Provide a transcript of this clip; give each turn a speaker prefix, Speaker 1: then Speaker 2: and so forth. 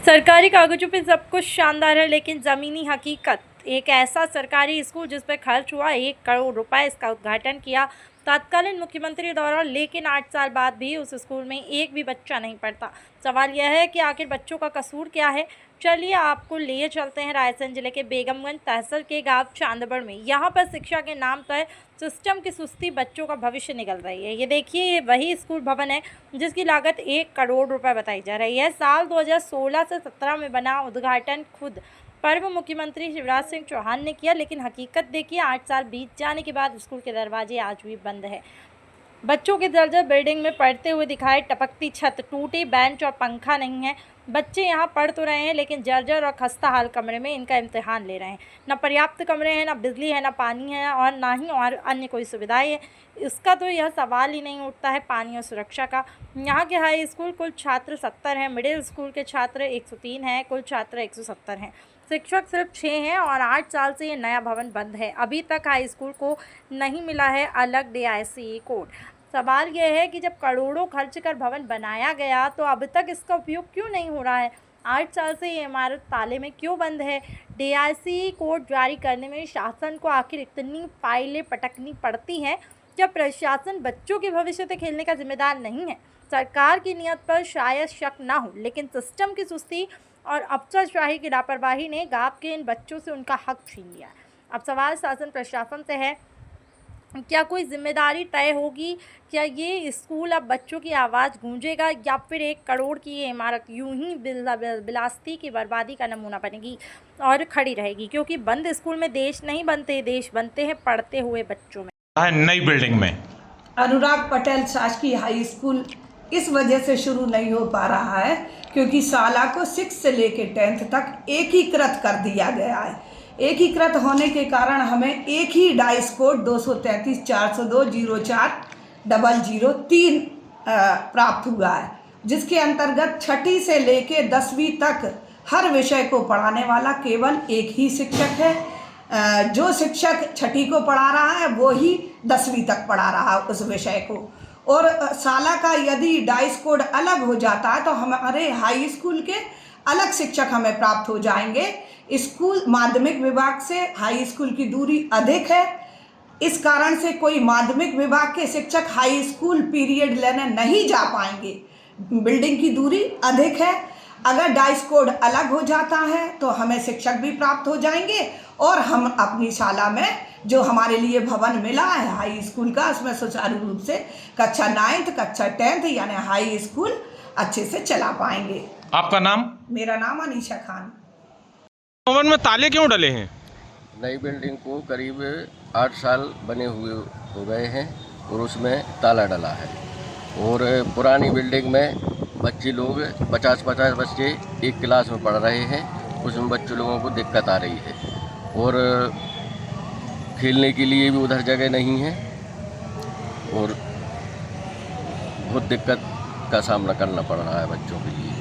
Speaker 1: सरकारी कागजों पे सब कुछ शानदार है, लेकिन ज़मीनी हकीकत एक ऐसा सरकारी स्कूल जिस पर खर्च हुआ 1 करोड़ रुपए, इसका उद्घाटन किया तत्कालीन मुख्यमंत्री द्वारा, लेकिन 8 साल बाद भी उस स्कूल में एक भी बच्चा नहीं पढ़ता। सवाल यह है कि आखिर बच्चों का कसूर क्या है। चलिए आपको ले चलते हैं रायसेन जिले के बेगमगंज तहसील के गांव चांदबड़ में। यहाँ पर शिक्षा के नाम पर सिस्टम की सुस्ती बच्चों का भविष्य निकल रही है। ये देखिए, ये वही स्कूल भवन है जिसकी लागत 1 करोड़ रुपए बताई जा रही है। साल 2016 से 17 में बना। उद्घाटन खुद पूर्व मुख्यमंत्री शिवराज सिंह चौहान ने किया, लेकिन हकीकत देखिए, 8 साल बीत जाने के बाद स्कूल के दरवाजे आज भी बंद है। बच्चों के दर्जन बिल्डिंग में पढ़ते हुए दिखाए, टपकती छत, टूटे बेंच और पंखा नहीं है। बच्चे यहाँ पढ़ तो रहे हैं, लेकिन जर्जर और खस्ता हाल कमरे में इनका इम्तिहान ले रहे हैं। न पर्याप्त कमरे हैं, न बिजली है, न पानी है, और ना ही और अन्य कोई सुविधाएं है। इसका तो यह सवाल ही नहीं उठता है पानी और सुरक्षा का। यहाँ के हाई स्कूल कुल छात्र 70 हैं, मिडिल स्कूल के छात्र 103 हैं, कुल छात्र 170 हैं। शिक्षक सिर्फ 6 हैं और 8 साल से ये नया भवन बंद है। अभी तक हाई स्कूल को नहीं मिला है अलग DICE कोड। सवाल यह है कि जब करोड़ों खर्च कर भवन बनाया गया तो अब तक इसका उपयोग क्यों नहीं हो रहा है। 8 साल से ये इमारत ताले में क्यों बंद है। DICE कोड जारी करने में शासन को आखिर इतनी फाइलें पटकनी पड़ती हैं जब प्रशासन बच्चों के भविष्य से खेलने का जिम्मेदार नहीं है। सरकार की नीयत पर शायद शक ना हो, लेकिन सिस्टम की सुस्ती और अफसरशाही की लापरवाही ने गांव के इन बच्चों से उनका हक छीन लिया। अब सवाल शासन प्रशासन से है, क्या कोई जिम्मेदारी तय होगी? क्या ये स्कूल अब बच्चों की आवाज़ गूंजेगा, या फिर 1 करोड़ की ये इमारत यूं ही बिलासती की बर्बादी का नमूना बनेगी और खड़ी रहेगी? क्योंकि बंद स्कूल में देश नहीं बनते, देश बनते हैं पढ़ते हुए बच्चों में।
Speaker 2: नई बिल्डिंग में
Speaker 3: अनुराग पटेल शासकीय हाई स्कूल इस वजह से शुरू नहीं हो पा रहा है क्योंकि शाला को 6 से लेकर 10th तक एकीकृत कर दिया गया है। एकीकृत होने के कारण हमें एक ही डाइस कोड 233-402-04-003 प्राप्त हुआ है, जिसके अंतर्गत 6ठी से लेकर 10वीं तक हर विषय को पढ़ाने वाला केवल एक ही शिक्षक है। जो शिक्षक 6ठी को पढ़ा रहा है वो ही 10वीं तक पढ़ा रहा है उस विषय को। और शाला का यदि डाइस कोड अलग हो जाता है तो हमारे हाई स्कूल के अलग शिक्षक हमें प्राप्त हो जाएंगे। स्कूल माध्यमिक विभाग से हाई स्कूल की दूरी अधिक है, इस कारण से कोई माध्यमिक विभाग के शिक्षक हाई स्कूल पीरियड लेने नहीं जा पाएंगे। बिल्डिंग की दूरी अधिक है। अगर डाइस कोड अलग हो जाता है तो हमें शिक्षक भी प्राप्त हो जाएंगे और हम अपनी शाला में जो हमारे लिए भवन मिला है हाई स्कूल का, उसमें सुचारू रूप से कक्षा 9th कक्षा 10th यानी हाई स्कूल अच्छे से चला पाएंगे।
Speaker 2: आपका नाम?
Speaker 3: मेरा नाम अनीशा खान।
Speaker 2: भवन में ताले क्यों डले हैं?
Speaker 4: नई बिल्डिंग को करीब 8 साल बने हुए हो गए हैं और उसमें ताला डला है। और पुरानी बिल्डिंग में बच्चे लोग 50-50 बच्चे एक क्लास में पढ़ रहे हैं, उसमें बच्चों लोगों को दिक्कत आ रही है और खेलने के लिए भी उधर जगह नहीं है और बहुत दिक्कत का सामना करना पड़ रहा है बच्चों के लिए।